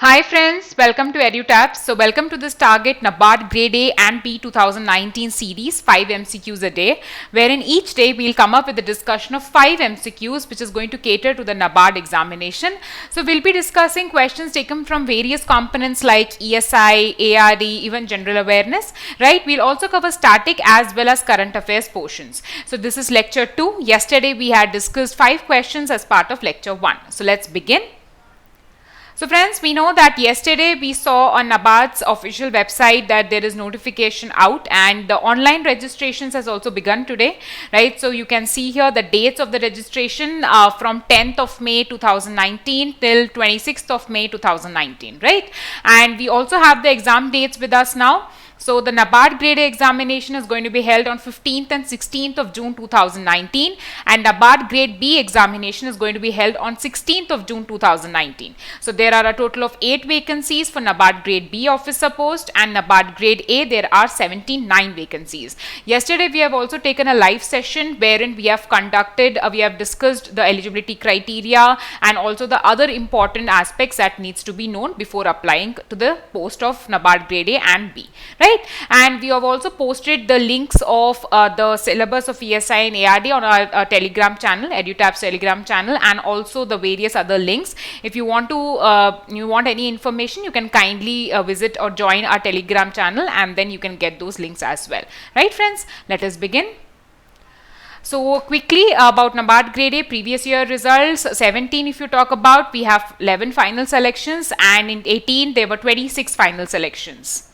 Hi friends, welcome to EduTabs. So welcome to this Target NABARD Grade A and B 2019 series, 5 MCQs a day, wherein each day we'll come up with a discussion of 5 MCQs which is going to cater to the NABARD examination. So we'll be discussing questions taken from various components like ESI, ARD, even general awareness, right? We'll also cover static as well as current affairs portions. So this is lecture 2. Yesterday we had discussed 5 questions as part of lecture 1. So let's begin. So friends, we know that yesterday we saw on NABARD's official website that there is notification out and the online registrations has also begun today, right? So you can see here the dates of the registration from 10th of May 2019 till 26th of May 2019, right? And we also have the exam dates with us now. So the NABARD Grade A examination is going to be held on 15th and 16th of June 2019 and NABARD Grade B examination is going to be held on 16th of June 2019. So there are a total of 8 vacancies for NABARD Grade B officer post and NABARD Grade A there are 79 vacancies. Yesterday we have also taken a live session wherein we have discussed the eligibility criteria and also the other important aspects that needs to be known before applying to the post of NABARD Grade A and B, right? And we have also posted the links of the syllabus of ESI and ARD on our Telegram channel, EduTab's Telegram channel, and also the various other links. If you want any information, you can kindly visit or join our Telegram channel and then you can get those links as well. Right friends, let us begin. So quickly about NABARD Grade A previous year results. 17 if you talk about, we have 11 final selections and in 18 there were 26 final selections.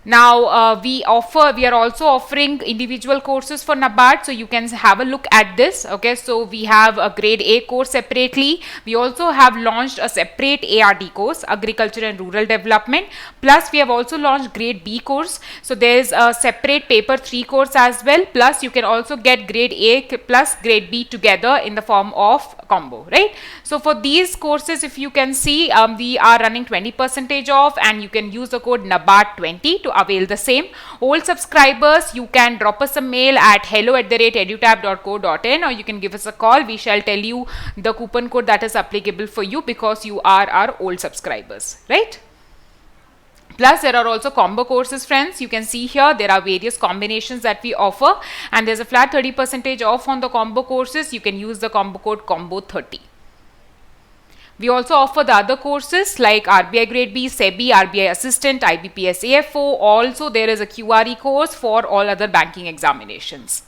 Now we are also offering individual courses for NABARD, so you can have a look at this. Okay, so we have a Grade A course separately. We also have launched a separate ARD course, Agriculture and Rural Development. Plus we have also launched Grade B course. So there is a separate paper 3 course as well. Plus you can also get Grade A plus Grade B together in the form of combo, right? So for these courses, if you can see, we are running 20% off and you can use the code NABARD20 to avail the same. Old subscribers, you can drop us a mail at hello@edutab.co.in or you can give us a call. We shall tell you the coupon code that is applicable for you because you are our old subscribers, right? Plus there are also combo courses friends. You can see here there are various combinations that we offer and there's a flat 30% off on the combo courses. You can use the combo code combo30. We also offer the other courses like RBI Grade B, SEBI, RBI Assistant, IBPS AFO. Also there is a QRE course for all other banking examinations.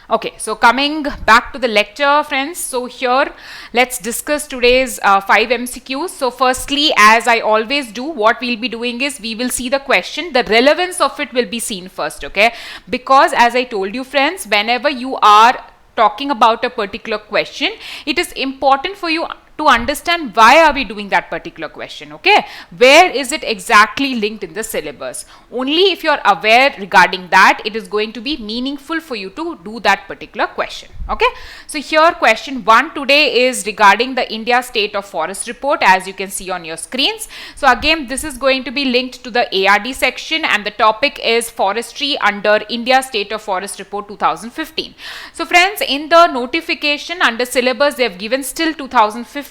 Okay, so coming back to the lecture friends, so here let's discuss today's 5 MCQs. So firstly, as I always do, what we'll be doing is we will see the question, the relevance of it will be seen first, okay? Because as I told you friends, whenever you are talking about a particular question, it is important for you to understand why are we doing that particular question, okay? Where is it exactly linked in the syllabus? Only if you are aware regarding that, it is going to be meaningful for you to do that particular question, okay? So here question 1 today is regarding the India State of Forest report, as you can see on your screens. So again, this is going to be linked to the ARD section and the topic is forestry under India State of Forest report 2015. So friends, in the notification under syllabus, they have given still 2015.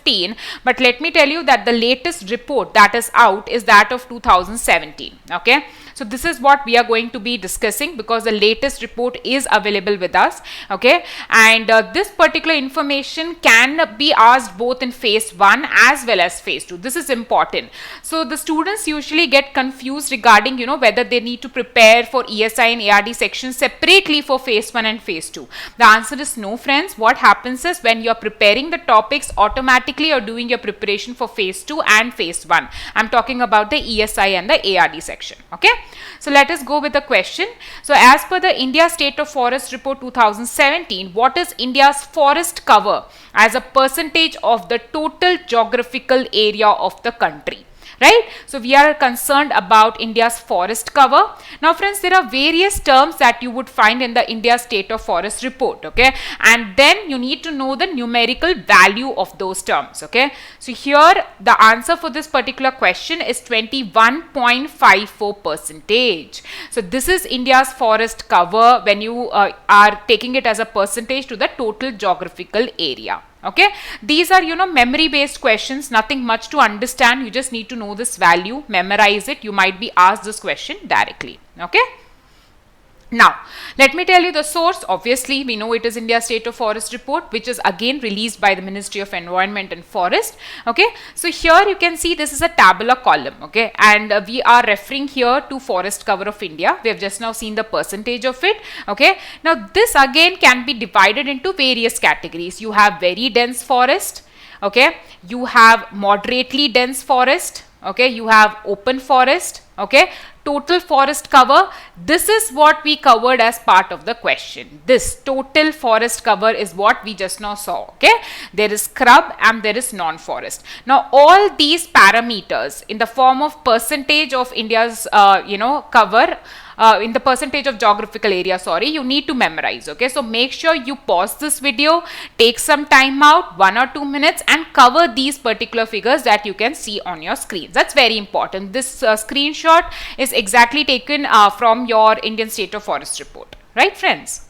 But let me tell you that the latest report that is out is that of 2017. Okay, so this is what we are going to be discussing because the latest report is available with us. Okay, and this particular information can be asked both in phase 1 as well as phase 2. This is important. So the students usually get confused regarding whether they need to prepare for ESI and ARD sections separately for phase 1 and phase 2. The answer is no friends. What happens is when you are preparing the topics, automatically you're doing your preparation for phase 2 and phase 1. I'm talking about the ESI and the ARD section. Okay, so let us go with the question. So as per the India State of Forest report 2017, what is India's forest cover as a percentage of the total geographical area of the country? Right? So we are concerned about India's forest cover. Now friends, there are various terms that you would find in the India State of Forest report, okay? And then you need to know the numerical value of those terms, okay? So here the answer for this particular question is 21.54%. So this is India's forest cover when you are taking it as a percentage to the total geographical area. Okay, these are, you know, memory based questions, nothing much to understand. You just need to know this value, memorize it. You might be asked this question directly. Okay. Now, let me tell you the source. Obviously, we know it is India State of Forest Report, which is again released by the Ministry of Environment and Forest. Okay, so here you can see this is a tabular column. Okay, and we are referring here to forest cover of India. We have just now seen the percentage of it. Okay, now this again can be divided into various categories. You have very dense forest. Okay, you have moderately dense forest. Okay, you have open forest. Okay, total forest cover. This is what we covered as part of the question. This total forest cover is what we just now saw. Okay, there is scrub and there is non-forest. Now all these parameters in the form of percentage of India's cover, in the percentage of geographical area, sorry, you need to memorize. Okay, so make sure you pause this video, take some time out, 1 or 2 minutes, and cover these particular figures that you can see on your screen. That's very important. This screenshot is exactly taken from your Indian State of Forest report, right friends?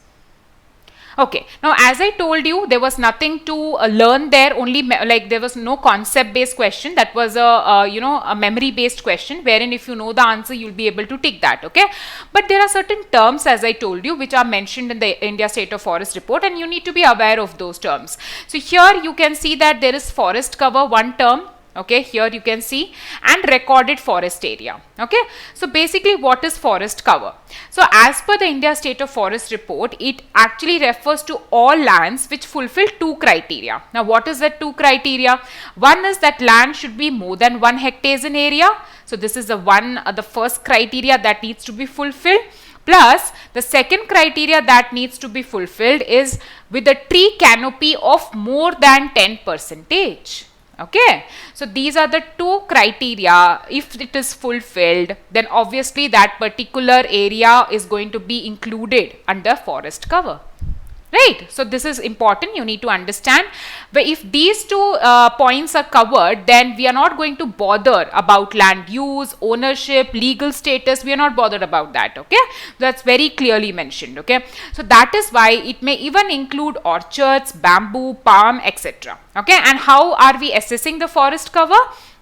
Okay, now as I told you, there was nothing to learn there, only like there was no concept based question. That was a memory based question, wherein if you know the answer, you'll be able to tick that. Okay, but there are certain terms, as I told you, which are mentioned in the India State of Forest report, and you need to be aware of those terms. So here you can see that there is forest cover, one term. Okay, here you can see, and recorded forest area. Okay, so basically what is forest cover? So as per the India State of Forest report, it actually refers to all lands which fulfill two criteria. Now what is that two criteria? One is that land should be more than 1 hectare in area. So this is the first criteria that needs to be fulfilled. Plus the second criteria that needs to be fulfilled is with a tree canopy of more than 10%. Okay, so these are the two criteria. If it is fulfilled, then obviously that particular area is going to be included under forest cover. Right, so this is important, you need to understand. But if these two points are covered, then we are not going to bother about land use, ownership, legal status. We are not bothered about that. Okay, that's very clearly mentioned. Okay, so that is why it may even include orchards, bamboo, palm, etc. Okay, and how are we assessing the forest cover?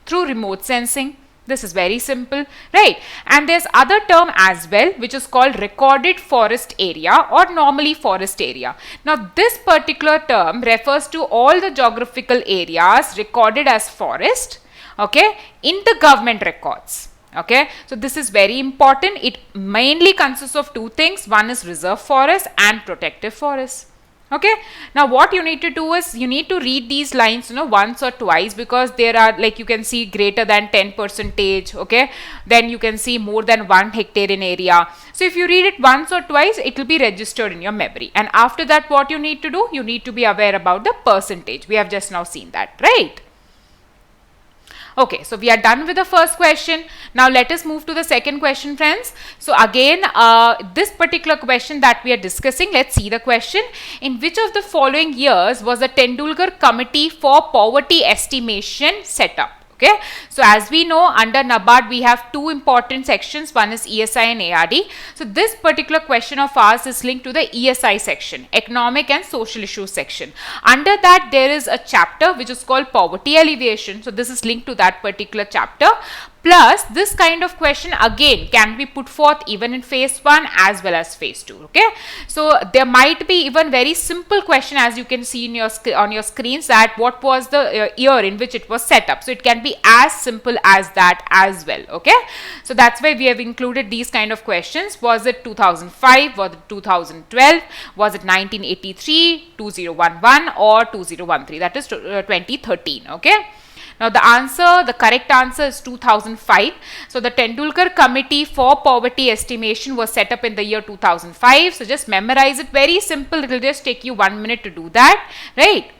Through remote sensing. This is very simple, right? And there's other term as well, which is called recorded forest area or normally forest area. Now this particular term refers to all the geographical areas recorded as forest, okay, in the government records. Okay, so this is very important. It mainly consists of two things. One is reserve forest and protective forest. Okay, now what you need to do is you need to read these lines, once or twice, because there are, like you can see, greater than 10%. Okay, then you can see more than 1 hectare in area. So if you read it once or twice, it will be registered in your memory. And after that, what you need to do, you need to be aware about the percentage. We have just now seen that, right? Okay, so we are done with the first question. Now let us move to the second question, friends. So again, this particular question that we are discussing, let's see the question. In which of the following years was the Tendulkar Committee for Poverty Estimation set up? Okay, so as we know, under NABARD we have two important sections. One is ESI and ARD. So this particular question of ours is linked to the ESI section, Economic and Social Issues section. Under that there is a chapter which is called Poverty Alleviation. So this is linked to that particular chapter. Plus this kind of question again can be put forth even in phase 1 as well as phase 2. Okay, so there might be even very simple question, as you can see in your on your screens, that what was the year in which it was set up. So it can be as simple as that as well. Okay, so that's why we have included these kind of questions. Was it 2005, was it 2012, was it 1983, 2011 or 2013? That is 2013. Okay. Now the correct answer is 2005. So the Tendulkar Committee for Poverty Estimation was set up in the year 2005. So just memorize it, very simple. It will just take you 1 minute to do that, right?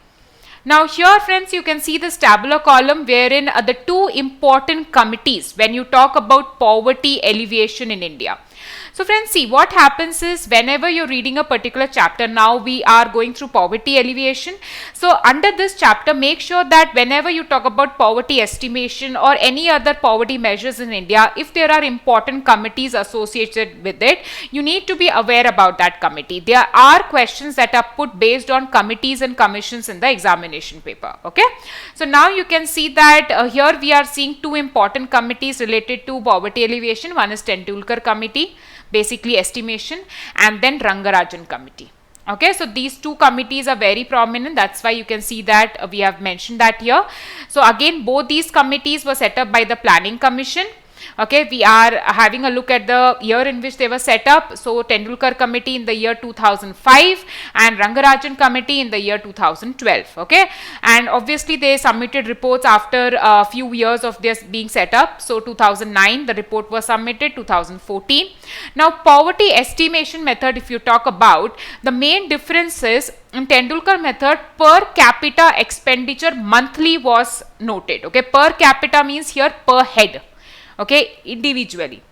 Now here, friends, you can see this tabular column wherein the two important committees when you talk about poverty alleviation in India. So friends, see what happens is whenever you're reading a particular chapter, now we are going through poverty alleviation. So under this chapter, make sure that whenever you talk about poverty estimation or any other poverty measures in India, if there are important committees associated with it, you need to be aware about that committee. There are questions that are put based on committees and commissions in the examination paper. Okay. So now you can see that here we are seeing two important committees related to poverty alleviation. One is Tendulkar committee, basically estimation, and then Rangarajan committee. Okay, so these two committees are very prominent. That's why you can see that we have mentioned that here. So again, both these committees were set up by the Planning Commission. Okay, we are having a look at the year in which they were set up. So Tendulkar committee in the year 2005 and Rangarajan committee in the year 2012. Okay, and obviously they submitted reports after a few years of this being set up. So 2009 the report was submitted, 2014. Now poverty estimation method, if you talk about, the main difference is in Tendulkar method per capita expenditure monthly was noted. Okay, per capita means here per head. Okay, individually.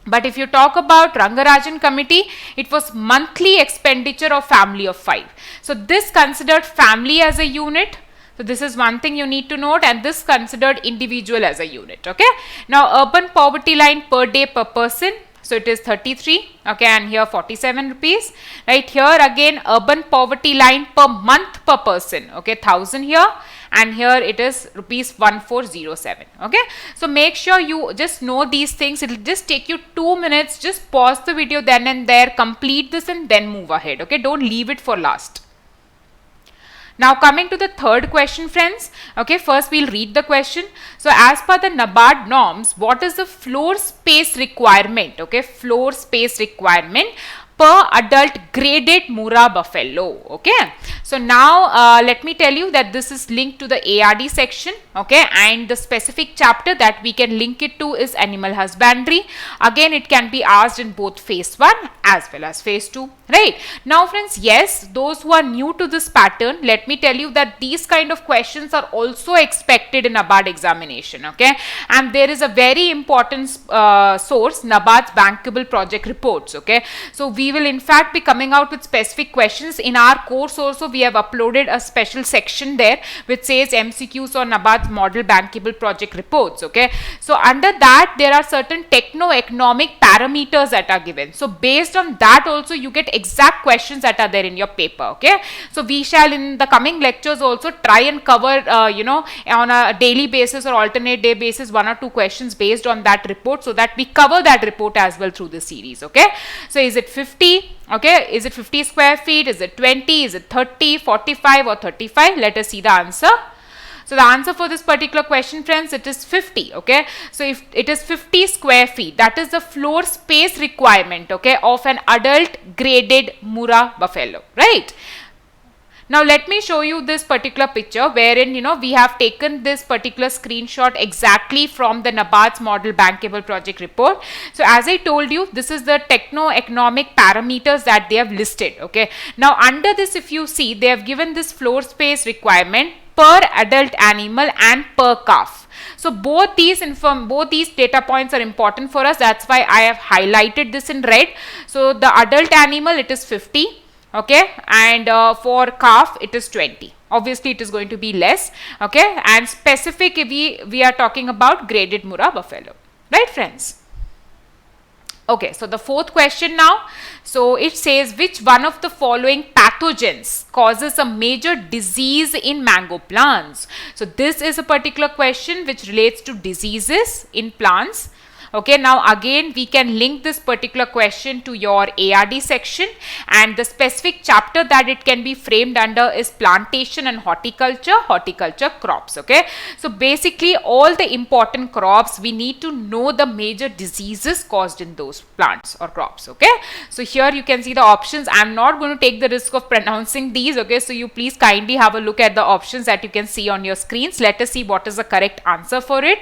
But if you talk about Rangarajan committee, it was monthly expenditure of family of 5. So this considered family as a unit. So this is one thing you need to note, and this considered individual as a unit. Okay. Now urban poverty line per day per person. So it is 33, okay, and here 47 rupees, right? Here again urban poverty line per month per person, okay, 1000 here, and here it is rupees 1407, okay. So make sure you just know these things. It will just take you 2 minutes. Just pause the video then and there, complete this and then move ahead, okay. Don't leave it for last. Now coming to the third question, friends. Okay, first we'll read the question. So as per the NABARD norms, what is the floor space requirement? Okay, floor space requirement per adult graded Murrah buffalo. Okay, so now let me tell you that this is linked to the ARD section. Okay, and the specific chapter that we can link it to is animal husbandry. Again, it can be asked in both phase 1 as well as phase 2. Right. Now friends, yes, those who are new to this pattern, let me tell you that these kind of questions are also expected in NABARD examination. Okay, and there is a very important source, NABARD's bankable project reports. Okay, so we will in fact be coming out with specific questions. In our course also we have uploaded a special section there which says MCQs on NABARD's model bankable project reports. Okay, so under that there are certain techno-economic parameters that are given. So based on that also you get exact questions that are there in your paper. Okay, so we shall in the coming lectures also try and cover on a daily basis or alternate day basis 1 or 2 questions based on that report, so that we cover that report as well through the series. Okay, so is it 50? Okay, is it 50 square feet? Is it 20? Is it 30, 45 or 35? Let us see the answer. So the answer for this particular question, friends, it is 50. Okay, so if it is 50 square feet, that is the floor space requirement, okay, of an adult graded Murrah buffalo, right? Now let me show you this particular picture wherein we have taken this particular screenshot exactly from the NABARD's model bankable project report. So as I told you, this is the techno-economic parameters that they have listed. Okay, now under this, if you see, they have given this floor space requirement per adult animal and per calf. So both these data points are important for us. That's why I have highlighted this in red. So the adult animal, it is 50. Okay, and for calf it is 20. Obviously it is going to be less. Okay, and specific we are talking about graded Murrah buffalo, right friends? Okay, so the fourth question now. So it says, which one of the following pathogens causes a major disease in mango plants? So this is a particular question which relates to diseases in plants. Okay, now again we can link this particular question to your ARD section, and the specific chapter that it can be framed under is plantation and horticulture crops. Okay, so basically all the important crops, we need to know the major diseases caused in those plants or crops. Okay, so here you can see the options. I am not going to take the risk of pronouncing these. Okay, so you please kindly have a look at the options that you can see on your screens. Let us see what is the correct answer for it.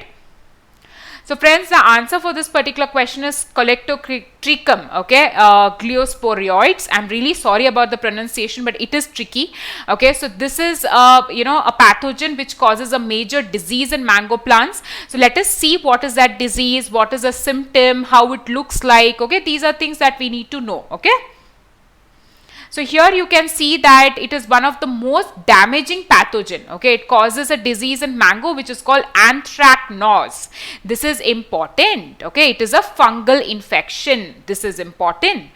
So friends, the answer for this particular question is Colectotrichum, okay, gliosporioids. I'm really sorry about the pronunciation, but it is tricky. Okay, so this is a pathogen which causes a major disease in mango plants. So let us see what is that disease, what is the symptom, how it looks like. Okay, these are things that we need to know. Okay. So here you can see that it is one of the most damaging pathogen. Okay, it causes a disease in mango which is called anthracnose. This is important. Okay, it is a fungal infection. This is important.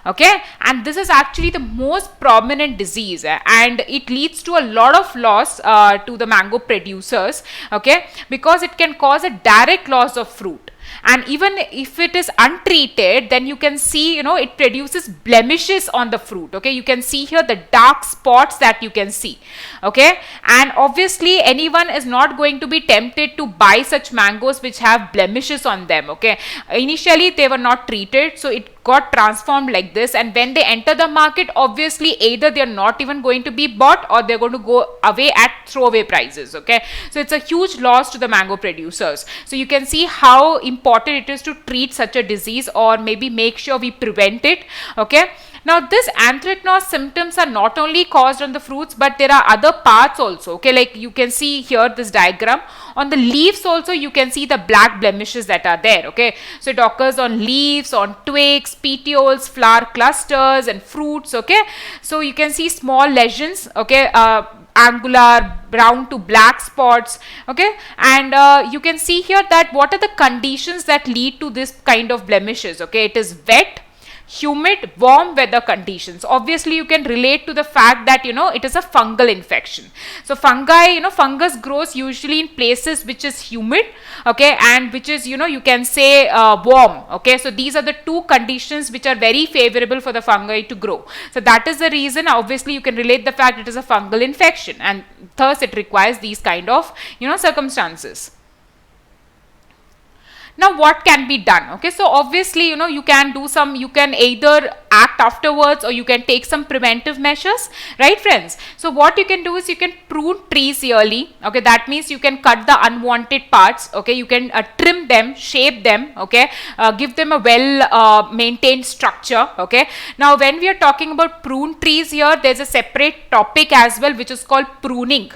Okay, and this is actually the most prominent disease, and it leads to a lot of loss to the mango producers. Okay, because it can cause a direct loss of fruit. And even if it is untreated, then you can see, it produces blemishes on the fruit. Okay, you can see here the dark spots that you can see. Okay, and obviously anyone is not going to be tempted to buy such mangoes which have blemishes on them. Okay, initially they were not treated, so it got transformed like this, and when they enter the market, obviously either they are not even going to be bought or they're going to go away at throwaway prices. Okay, so it's a huge loss to the mango producers. So you can see how important it is to treat such a disease, or maybe make sure we prevent it. Okay, now this anthracnose symptoms are not only caused on the fruits, but there are other parts also. Okay, like you can see here this diagram, on the leaves also you can see the black blemishes that are there. Okay, so it occurs on leaves, on twigs, petioles, flower clusters and fruits. Okay, so you can see small lesions. Okay, angular brown to black spots. Okay, and you can see here that what are the conditions that lead to this kind of blemishes. Okay, it is wet, humid, warm weather conditions. Obviously you can relate to the fact that it is a fungal infection. So fungi, fungus grows usually in places which is humid, okay, and which is you can say warm. Okay, so these are the two conditions which are very favorable for the fungi to grow. So that is the reason, obviously you can relate the fact it is a fungal infection, and thus it requires these kind of circumstances. Now what can be done? Okay, so obviously you can do some, you can either act afterwards or you can take some preventive measures, right friends? So what you can do is you can prune trees yearly. Okay, that means you can cut the unwanted parts. Okay, you can trim them, shape them. Okay, give them a well maintained structure. Okay, now when we are talking about prune trees here, there's a separate topic as well which is called pruning.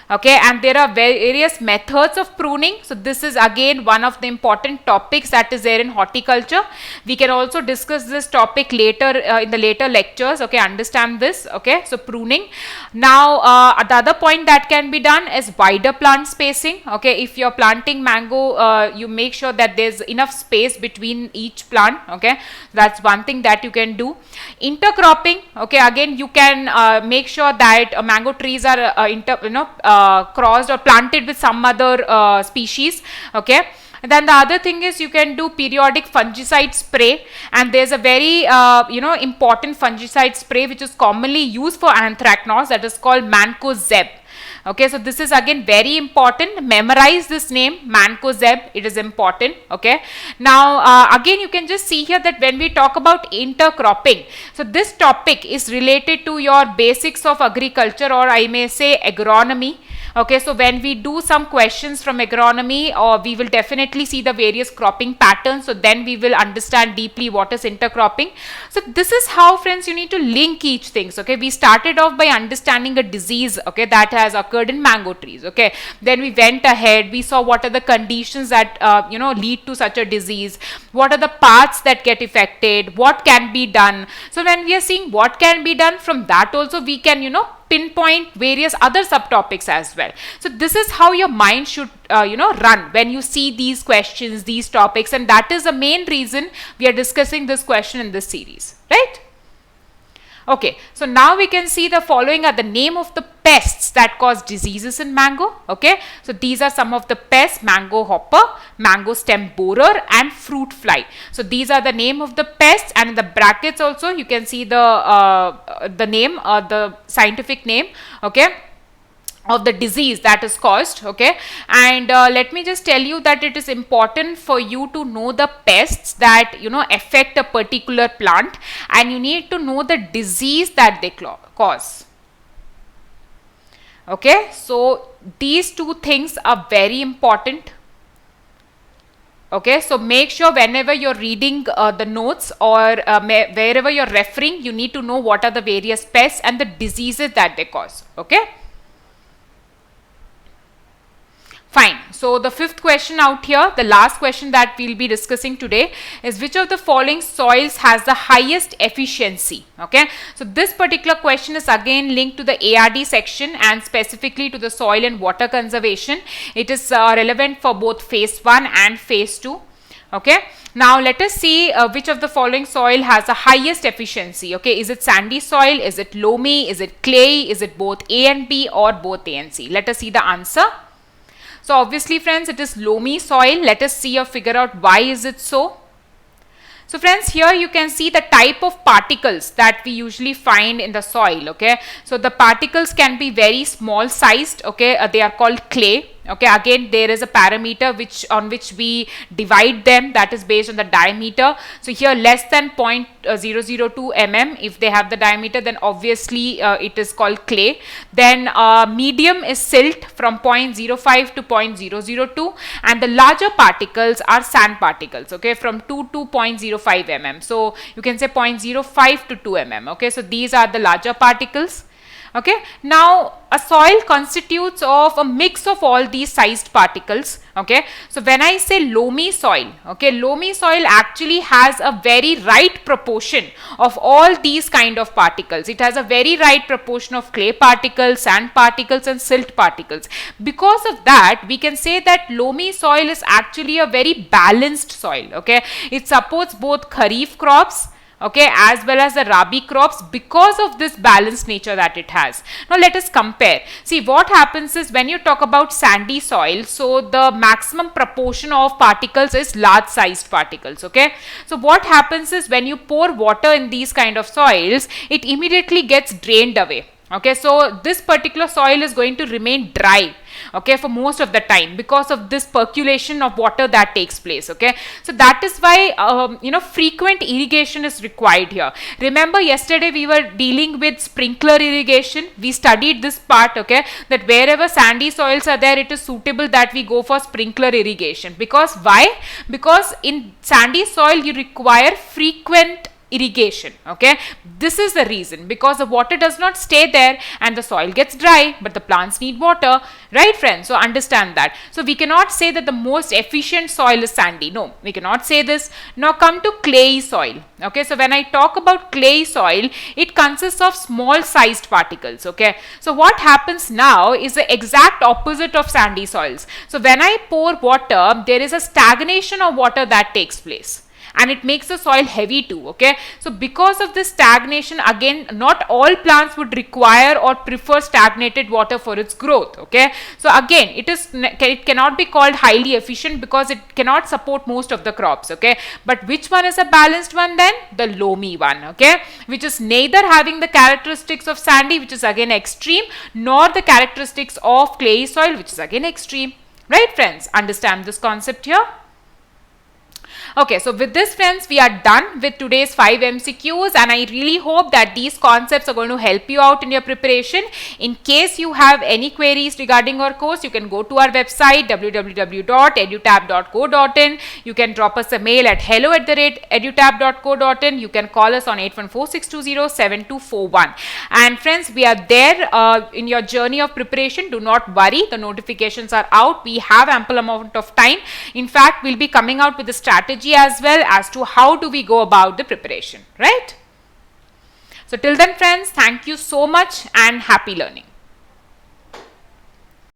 Okay, and there are various methods of pruning. So this is again one of the important topics that is there in horticulture. We can also discuss this topic later in the later lectures. Okay, understand this. Okay, so pruning. Now the other point that can be done is wider plant spacing. Okay, if you're planting mango, you make sure that there's enough space between each plant. Okay, that's one thing that you can do. Intercropping. Okay, again you can make sure that mango trees are crossed or planted with some other species. Okay, and then the other thing is you can do periodic fungicide spray, and there's a very important fungicide spray which is commonly used for anthracnose, that is called mancozeb. Okay, so this is again very important. Memorize this name, mancozeb. It is important. Okay, now again you can just see here that when we talk about intercropping, so this topic is related to your basics of agriculture, or I may say agronomy. Okay, so when we do some questions from agronomy, we will definitely see the various cropping patterns. So then we will understand deeply what is intercropping. So this is how, friends, you need to link each thing. Okay, we started off by understanding a disease, okay, that has occurred in mango trees. Okay, then we went ahead, we saw what are the conditions that lead to such a disease, what are the parts that get affected, what can be done. So when we are seeing what can be done, from that also we can pinpoint various other subtopics as well. So this is how your mind should run when you see these questions, these topics, and that is the main reason we are discussing this question in this series, right? Okay, so now we can see the following are the name of the pests that cause diseases in mango. Okay, so these are some of the pests: mango hopper, mango stem borer, and fruit fly. So these are the name of the pests, and in the brackets also you can see the name, the scientific name, okay, of the disease that is caused. Okay, and let me just tell you that it is important for you to know the pests that affect a particular plant, and you need to know the disease that they cause. Okay, so these two things are very important. Okay, so make sure whenever you're reading the notes or wherever you're referring, you need to know what are the various pests and the diseases that they cause. Okay. Fine. So the fifth question out here, the last question that we'll be discussing today is which of the following soils has the highest efficiency? Okay. So this particular question is again linked to the ARD section and specifically to the soil and water conservation. It is relevant for both phase 1 and phase 2. Okay. Now let us see which of the following soil has the highest efficiency. Okay. Is it sandy soil? Is it loamy? Is it clay? Is it both A and B or both A and C? Let us see the answer. So obviously friends, it is loamy soil. Let us see or figure out why is it so. So friends, here you can see the type of particles that we usually find in the soil. Okay, so the particles can be very small sized. Okay, they are called clay. Okay, again there is a parameter on which we divide them, that is based on the diameter. So here less than 0.002 mm, if they have the diameter, then obviously it is called clay. Then medium is silt from 0.05 to 0.002, and the larger particles are sand particles. Okay, from 2 to 0.05 mm. So you can say 0.05 to 2 mm. Okay, so these are the larger particles. Okay, now a soil constitutes of a mix of all these sized particles. Okay, so when I say loamy soil, okay, loamy soil actually has a very right proportion of all these kind of particles. It has a very right proportion of clay particles, sand particles and silt particles. Because of that, we can say that loamy soil is actually a very balanced soil. Okay, it supports both kharif crops, okay, as well as the rabi crops because of this balanced nature that it has. Now let us compare. See, what happens is when you talk about sandy soil, so the maximum proportion of particles is large sized particles. Okay, so what happens is when you pour water in these kind of soils, it immediately gets drained away. Okay, so this particular soil is going to remain dry, okay, for most of the time because of this percolation of water that takes place. Okay, so that is why frequent irrigation is required here. Remember yesterday we were dealing with sprinkler irrigation. We studied this part, okay, that wherever sandy soils are there, it is suitable that we go for sprinkler irrigation. Because why? Because in sandy soil you require frequent irrigation. Okay, this is the reason, because the water does not stay there and the soil gets dry, but the plants need water, right friends? So understand that. So we cannot say that the most efficient soil is sandy. No, we cannot say this. Now come to clay soil. Okay, so when I talk about clay soil, it consists of small sized particles. Okay, so what happens now is the exact opposite of sandy soils. So when I pour water, there is a stagnation of water that takes place, and it makes the soil heavy too. Okay, so because of this stagnation, again not all plants would require or prefer stagnated water for its growth. Okay, so again it cannot be called highly efficient because it cannot support most of the crops. Okay, but which one is a balanced one then? The loamy one. Okay, which is neither having the characteristics of sandy, which is again extreme, nor the characteristics of clay soil, which is again extreme. Right friends, understand this concept here? Okay, so with this friends, we are done with today's 5 MCQs, and I really hope that these concepts are going to help you out in your preparation. In case you have any queries regarding our course, you can go to our website www.edutab.co.in. You can drop us a mail at hello@edutab.co.in. You can call us on 814-620-7241. And friends, we are there in your journey of preparation. Do not worry, the notifications are out. We have ample amount of time. In fact, we'll be coming out with a strategy as well as to how do we go about the preparation, right? So till then friends, thank you so much and happy learning.